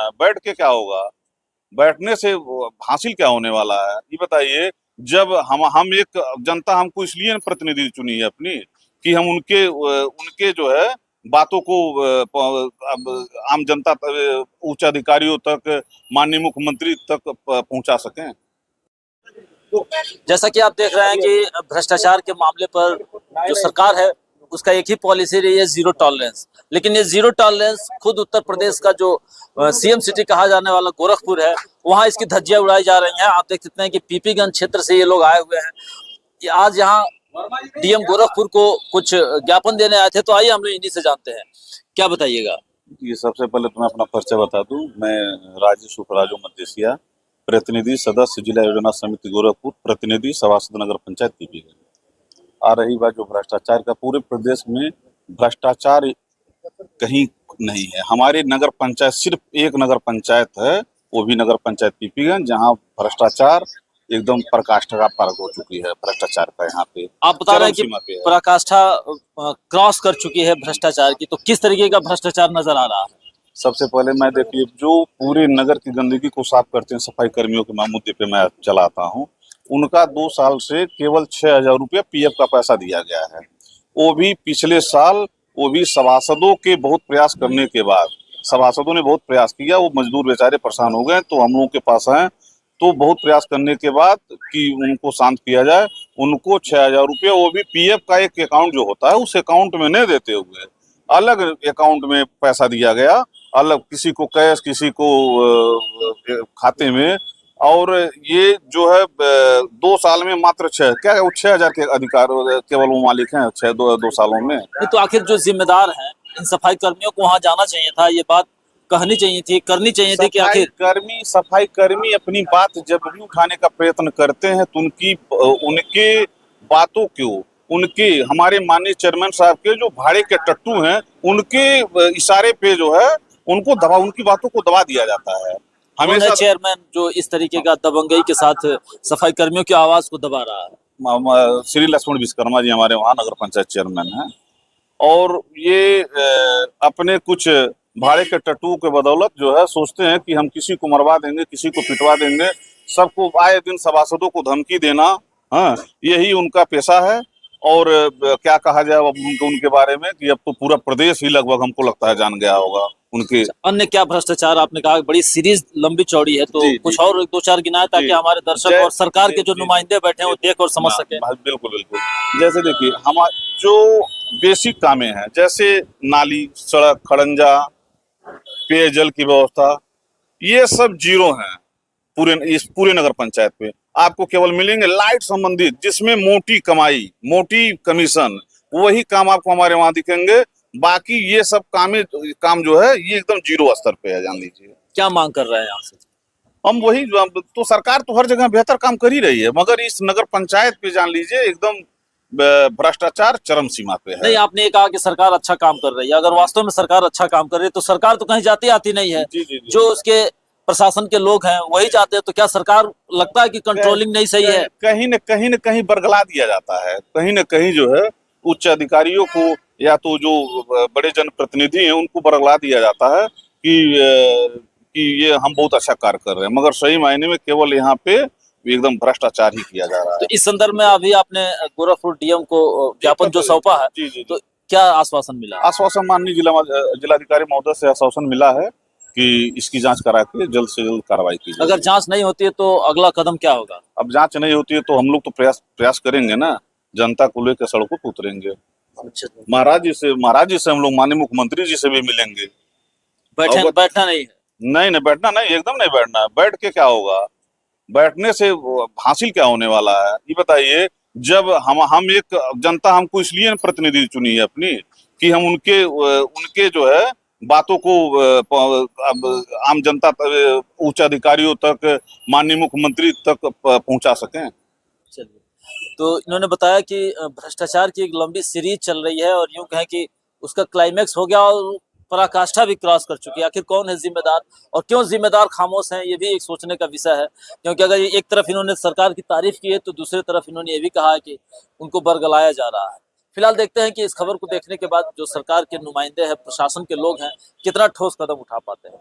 बैठना है, बैठ के क्या होगा? बैठने से हासिल क्या होने वाला है? ये बताइए। जब हम एक जनता हमको इसलिए प्रतिनिधि चुनी है अपनी, कि हम उनके उनके जो है बातों को अब आम जनता उच्च अधिकारियों तक, माननीय मुख्यमंत्री तक पहुंचा सकें। जैसा कि आप देख रहे हैं कि भ्रष्टाचार के मामले पर जो सरकार है उसका एक ही पॉलिसी रही है, जीरो टॉलरेंस। लेकिन ये जीरो टॉलरेंस खुद उत्तर प्रदेश का जो सीएम सिटी कहा जाने वाला गोरखपुर है, वहां इसकी धज्जियां उड़ाई जा रही हैं। आप देख सकते हैं कि पीपीगंज क्षेत्र से ये लोग आए हुए हैं। ये आज यहाँ डीएम गोरखपुर को कुछ ज्ञापन देने आए थे, तो आइए हम लोग इन्हीं से जानते हैं। क्या बताइएगा? ये सबसे पहले तो मैं अपना परिचय बता दूं। मैं राजेश सुखराजो मदेसिया, प्रतिनिधि सदस्य जिला योजना समिति गोरखपुर, प्रतिनिधि सभासद नगर पंचायत पीपीगंज। आ रही बात जो भ्रष्टाचार का, पूरे प्रदेश में भ्रष्टाचार कहीं नहीं है। हमारे नगर पंचायत, सिर्फ एक नगर पंचायत है, वो भी नगर पंचायत पीपीगंज, जहाँ भ्रष्टाचार एकदम पराकाष्ठा पार हो चुकी है। भ्रष्टाचार का यहाँ पे आप बता रहे हैं कि पराकाष्ठा क्रॉस कर चुकी है भ्रष्टाचार की, तो किस तरीके का भ्रष्टाचार नजर आ रहा है? सबसे पहले मैं देखिए, जो पूरे नगर की गंदगी को साफ करते हैं सफाई कर्मियों के मुद्दे पे मैं चलाता हूँ, उनका 2 साल से केवल 6,000 रुपया पीएफ का पैसा दिया गया है। वो भी पिछले साल, वो भी सभासदों के बहुत प्रयास करने के बाद, सभासदों ने बहुत प्रयास किया, वो मजदूर बेचारे परेशान हो गए, तो हम लोगों के पास आए, तो बहुत प्रयास करने के बाद कि उनको शांत किया जाए, उनको 6,000 रुपया, वो भी पीएफ का एक अकाउंट जो होता है उस अकाउंट में नहीं देते हुए अलग अकाउंट में पैसा दिया गया, अलग, किसी को कैश, किसी को खाते में। और ये जो है 2 साल में मात्र 6,000 के अधिकार केवल वो मालिक हैं 2 सालों में। तो आखिर जो जिम्मेदार हैं इन सफाई कर्मियों को वहां जाना चाहिए था, ये बात कहनी चाहिए थी, करनी चाहिए थी कि आखिर सफाई कर्मी अपनी बात जब भी उठाने का प्रयत्न करते हैं तो उनके बातों को, उनके, हमारे माननीय चेयरमैन साहब के जो भाड़े के टट्टू हैं, उनके इशारे पे जो है उनकी बातों को दबा दिया जाता है। हमेशा चेयरमैन जो इस तरीके का दबंगई के साथ सफाई कर्मियों की आवाज को दबा रहा है, श्री लक्ष्मण विश्वकर्मा जी हमारे वहाँ नगर पंचायत चेयरमैन हैं, और ये अपने कुछ भाड़े के टट्टू के बदौलत जो है सोचते हैं कि हम किसी को मरवा देंगे, किसी को पिटवा देंगे, सबको आए दिन सभासदों को धमकी देना, हाँ, यही उनका पेशा है। और क्या कहा जाए अब उनके बारे में, कि अब तो पूरा प्रदेश ही लगभग हमको लगता है जान गया होगा उनके। अन्य क्या भ्रष्टाचार? आपने कहा बड़ी सीरीज लंबी चौड़ी है, तो कुछ और 2-4 गिनाए ताकि हमारे दर्शक और सरकार के जो नुमाइंदे बैठे हैं वो देख और समझ सके। बिल्कुल बिल्कुल। जैसे देखिए, हम जो बेसिक कामें हैं, जैसे नाली, सड़क, खड़ंजा, पेयजल की व्यवस्था, ये सब जीरो हैं इस पूरे नगर पंचायत पे। आपको केवल मिलेंगे लाइट संबंधित, जिसमें मोटी कमाई, मोटी कमीशन, वही काम आपको हमारे वहां दिखेंगे। बाकी ये सब काम जो है ये एकदम जीरो स्तर पे है, जान लीजिए। क्या मांग कर रहे हैं आपसे? हम वही, तो सरकार तो हर जगह बेहतर काम कर ही रही है, मगर इस नगर पंचायत पे जान लीजिए एकदम भ्रष्टाचार चरम सीमा पे है। नहीं, आपने ये कहा कि सरकार अच्छा काम कर रही है। अगर वास्तव में सरकार अच्छा काम कर रही है तो सरकार तो कहीं जाती आती नहीं है। जी, जो उसके प्रशासन के लोग हैं वही जाते हैं, तो क्या सरकार लगता है कि कंट्रोलिंग नहीं सही है? कहीं न कहीं बरगला दिया जाता है, कहीं न कहीं जो है उच्च अधिकारियों को या तो जो बड़े जनप्रतिनिधि हैं उनको बरगला दिया जाता है कि ये हम बहुत अच्छा कार्य कर रहे हैं, मगर सही मायने में केवल यहाँ पे एकदम भ्रष्टाचार ही किया जा रहा है। तो इस संदर्भ में अभी आपने गोरखपुर डीएम को ज्ञापन जो सौंपा है, जी, तो क्या आश्वासन मिला? आश्वासन माननीय जिलाधिकारी महोदय से आश्वासन मिला है कि इसकी जांच करा के जल्द से जल्द कार्रवाई की जाए। अगर जांच नहीं होती है तो अगला कदम क्या होगा? अब जांच नहीं होती है तो हम लोग तो प्रयास करेंगे ना, जनता को लेकर सड़कों पर उतरेंगे। महाराज जी से हम लोग माननीय मुख्यमंत्री जी से भी मिलेंगे। बैठना नहीं है? नहीं, बैठना नहीं, एकदम नहीं बैठना। बैठ के क्या होगा? बैठने से हासिल क्या होने वाला है? ये बताइए। जब हम एक जनता हमको इसलिए प्रतिनिधि चुनी है अपनी, कि हम उनके जो है बातों को अब आम जनता उच्च अधिकारियों तक, माननीय मुख्यमंत्री तक पहुंचा सकें। चलिए, तो इन्होंने बताया कि भ्रष्टाचार की एक लंबी सीरीज चल रही है और यूं कहें कि उसका क्लाइमेक्स हो गया और पराकाष्ठा भी क्रॉस कर चुकी है। आखिर कौन है जिम्मेदार और क्यों जिम्मेदार खामोश हैं, ये भी एक सोचने का विषय है। क्योंकि अगर एक तरफ इन्होंने सरकार की तारीफ की है तो दूसरी तरफ इन्होंने ये भी कहा है कि उनको बरगलाया जा रहा है। फिलहाल देखते हैं कि इस खबर को देखने के बाद जो सरकार के नुमाइंदे हैं, प्रशासन के लोग हैं, कितना ठोस कदम उठा पाते हैं।